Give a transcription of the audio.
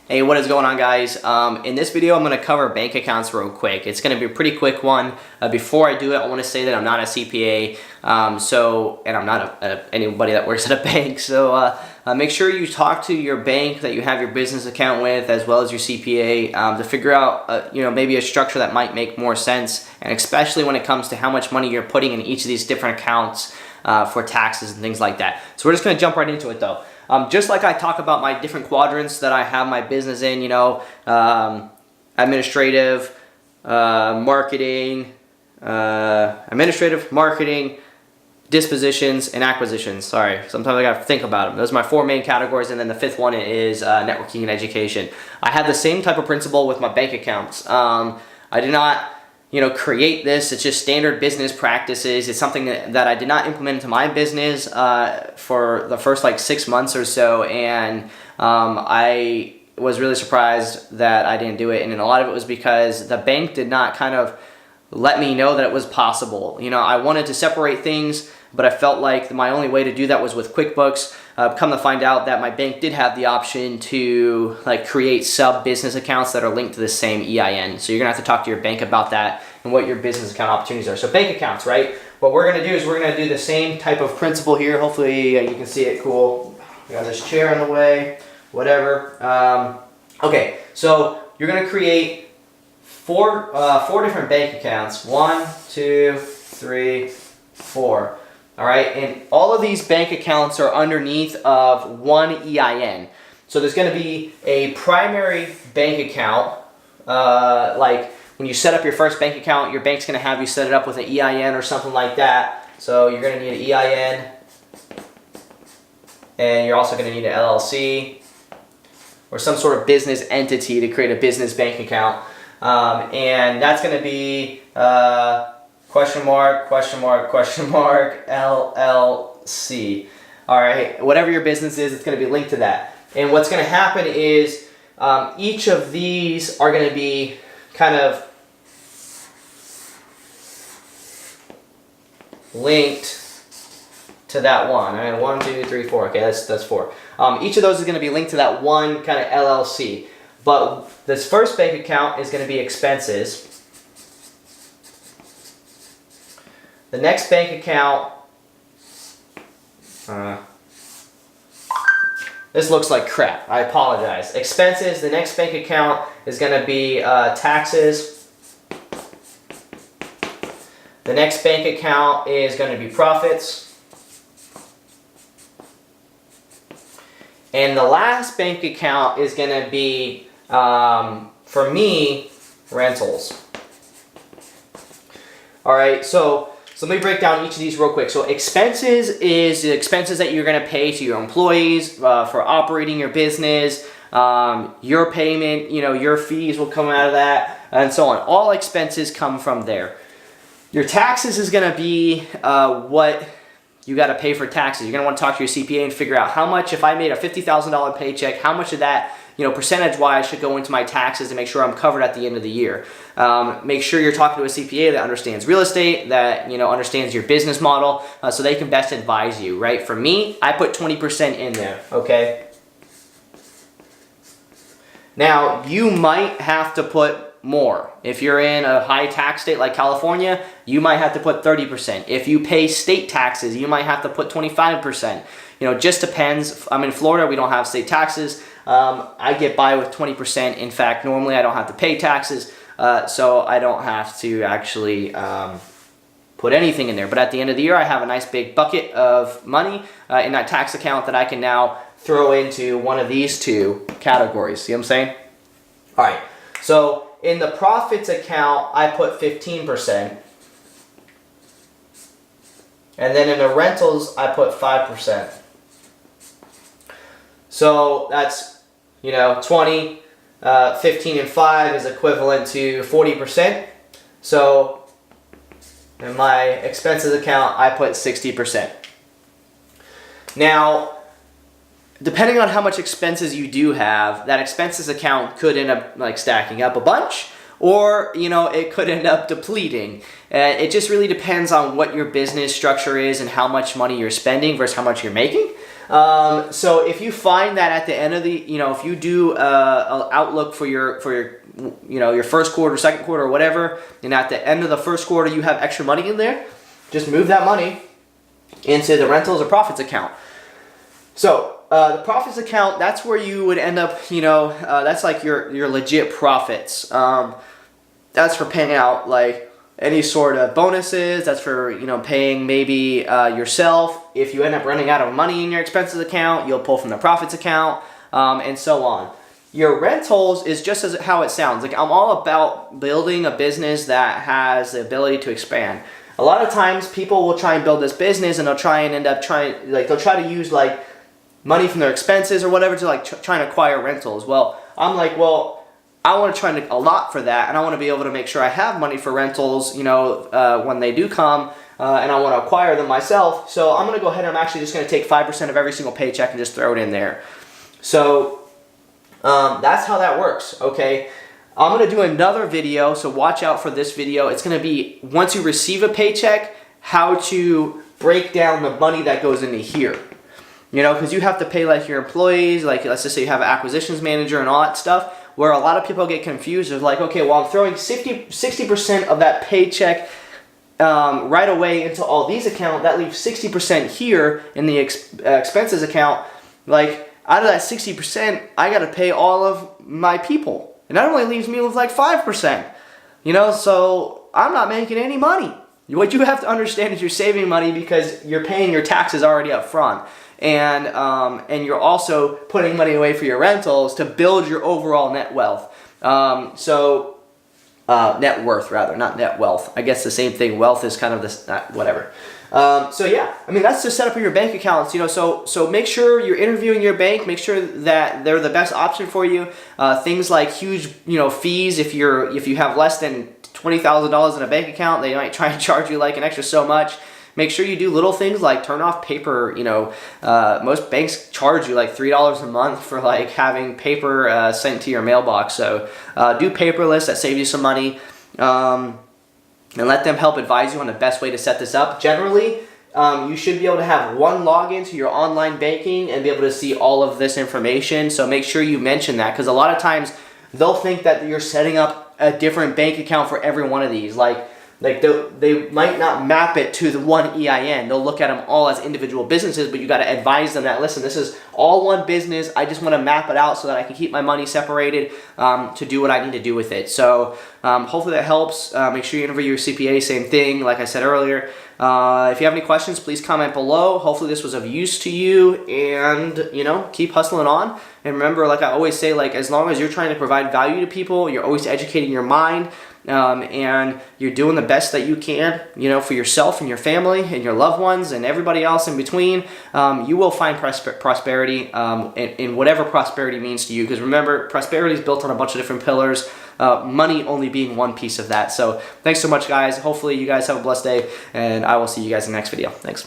Hey, what is going on, guys? In this video, I'm going to cover bank accounts real quick. It's going to be a pretty quick one. Before I do it, I want to say that I'm not a CPA, and I'm not anybody that works at a bank. So make sure you talk to your bank that you have your business account with, as well as your CPA, to figure out, maybe a structure that might make more sense, and especially when it comes to how much money you're putting in each of these different accounts for taxes and things like that. So we're just going to jump right into it, though. Just like I talk about my different quadrants that I have my business in, administrative, marketing, dispositions, and acquisitions. Sorry, sometimes I gotta think about them. Those are my four main categories, and then the fifth one is networking and education. I have the same type of principle with my bank accounts. I did not create this. It's just standard business practices. It's something that I did not implement into my business for the first 6 months or so, and I was really surprised that I didn't do it. And a lot of it was because the bank did not kind of let me know that it was possible. I wanted to separate things, but I felt like my only way to do that was with QuickBooks. Come to find out that my bank did have the option to create sub-business accounts that are linked to the same EIN. So you're gonna have to talk to your bank about that and what your business account opportunities are. So bank accounts, right? What we're gonna do is we're gonna do the same type of principle here. Hopefully you can see it cool. We got this chair in the way, whatever. Okay, so you're gonna create four different bank accounts. 1, 2, 3, 4. All right, and all of these bank accounts are underneath of one EIN. So there's going to be a primary bank account. Like when you set up your first bank account, your bank's going to have you set it up with an EIN or something like that. So you're going to need an EIN, and you're also going to need an LLC or some sort of business entity to create a business bank account. And that's going to be question mark, LLC. All right, whatever your business is, it's going to be linked to that. And what's going to happen is each of these are going to be kind of linked to that one. All right, 1, 2, 3, 4. Okay, that's 4. Each of those is going to be linked to that one kind of LLC. But this first bank account is going to be expenses. The next bank account, this looks like crap. I apologize. Expenses, the next bank account is going to be taxes. The next bank account is going to be profits. And the last bank account is going to be, for me, rentals. All right, so let me break down each of these real quick. So expenses is the expenses that you're going to pay to your employees for operating your business. Your payment, your fees will come out of that, and so on. All expenses come from there. Your taxes is going to be what you got to pay for taxes. You're going to want to talk to your CPA and figure out how much, if I made a $50,000 paycheck, how much of that, percentage-wise should go into my taxes to make sure I'm covered at the end of the year. Make sure you're talking to a CPA that understands real estate, that, understands your business model, so they can best advise you, right? For me, I put 20% in there, okay? Now, you might have to put more. If you're in a high tax state like California, you might have to put 30%. If you pay state taxes, you might have to put 25%. Just depends. I'm in Florida, we don't have state taxes. I get by with 20%. In fact, normally I don't have to pay taxes, so I don't have to actually put anything in there. But at the end of the year, I have a nice big bucket of money in that tax account that I can now throw into one of these two categories. See what I'm saying? All right, so in the profits account, I put 15%. And then in the rentals, I put 5%. So that's, 20, 15 and 5 is equivalent to 40%. So in my expenses account, I put 60%. Now, depending on how much expenses you do have, that expenses account could end up stacking up a bunch, or it could end up depleting. It just really depends on what your business structure is and how much money you're spending versus how much you're making. So if you find that at the end of the, if you do an outlook for your your first quarter, second quarter, or whatever, and at the end of the first quarter you have extra money in there, just move that money into the rentals or profits account. So the profits account, that's where you would end up, that's like your legit profits. That's for paying out like any sort of bonuses. That's for, paying maybe yourself. If you end up running out of money in your expenses account, you'll pull from the profits account, and so on. Your rentals is just as how it sounds. Like, I'm all about building a business that has the ability to expand. A lot of times people will try and build this business and they'll try and end up they'll try to use like money from their expenses or whatever to like try and acquire rentals. Well, I'm like, well, I want to try and allot for that, and I want to be able to make sure I have money for rentals, when they do come, and I want to acquire them myself. So I'm going to go ahead and I'm actually just going to take 5% of every single paycheck and just throw it in there. So that's how that works, okay? I'm going to do another video, so watch out for this video. It's going to be, once you receive a paycheck, how to break down the money that goes into here. Because you have to pay like your employees, like let's just say you have an acquisitions manager and all that stuff, where a lot of people get confused. They're like, okay, well, I'm throwing 60% of that paycheck right away into all these accounts. That leaves 60% here in the expenses account. Like, out of that 60%, I got to pay all of my people. And that only leaves me with like 5%. So I'm not making any money. What you have to understand is you're saving money because you're paying your taxes already up front. And you're also putting money away for your rentals to build your overall net wealth. Net worth rather, not net wealth. I guess the same thing. Wealth is kind of this, whatever. So yeah, I mean, that's the setup of your bank accounts. So make sure you're interviewing your bank. Make sure that they're the best option for you. Things like huge, fees. If you have less than $20,000 in a bank account, they might try and charge you like an extra so much. Make sure you do little things like turn off paper. Most banks charge you like $3 a month for like having paper sent to your mailbox. So do paperless. That saves you some money. And let them help advise you on the best way to set this up. Generally, you should be able to have one login to your online banking and be able to see all of this information. So make sure you mention that, because a lot of times they'll think that you're setting up a different bank account for every one of these. Like they might not map it to the one EIN. They'll look at them all as individual businesses, but you got to advise them that, listen, this is all one business. I just want to map it out so that I can keep my money separated to do what I need to do with it. So hopefully that helps. Make sure you interview your CPA. Same thing, like I said earlier. If you have any questions, please comment below. Hopefully this was of use to you, and keep hustling on. And remember, like I always say, like as long as you're trying to provide value to people, you're always educating your mind. And you're doing the best that you can, for yourself and your family and your loved ones and everybody else in between, you will find prosperity in whatever prosperity means to you. Because remember, prosperity is built on a bunch of different pillars, money only being one piece of that. So thanks so much, guys. Hopefully you guys have a blessed day, and I will see you guys in the next video. Thanks.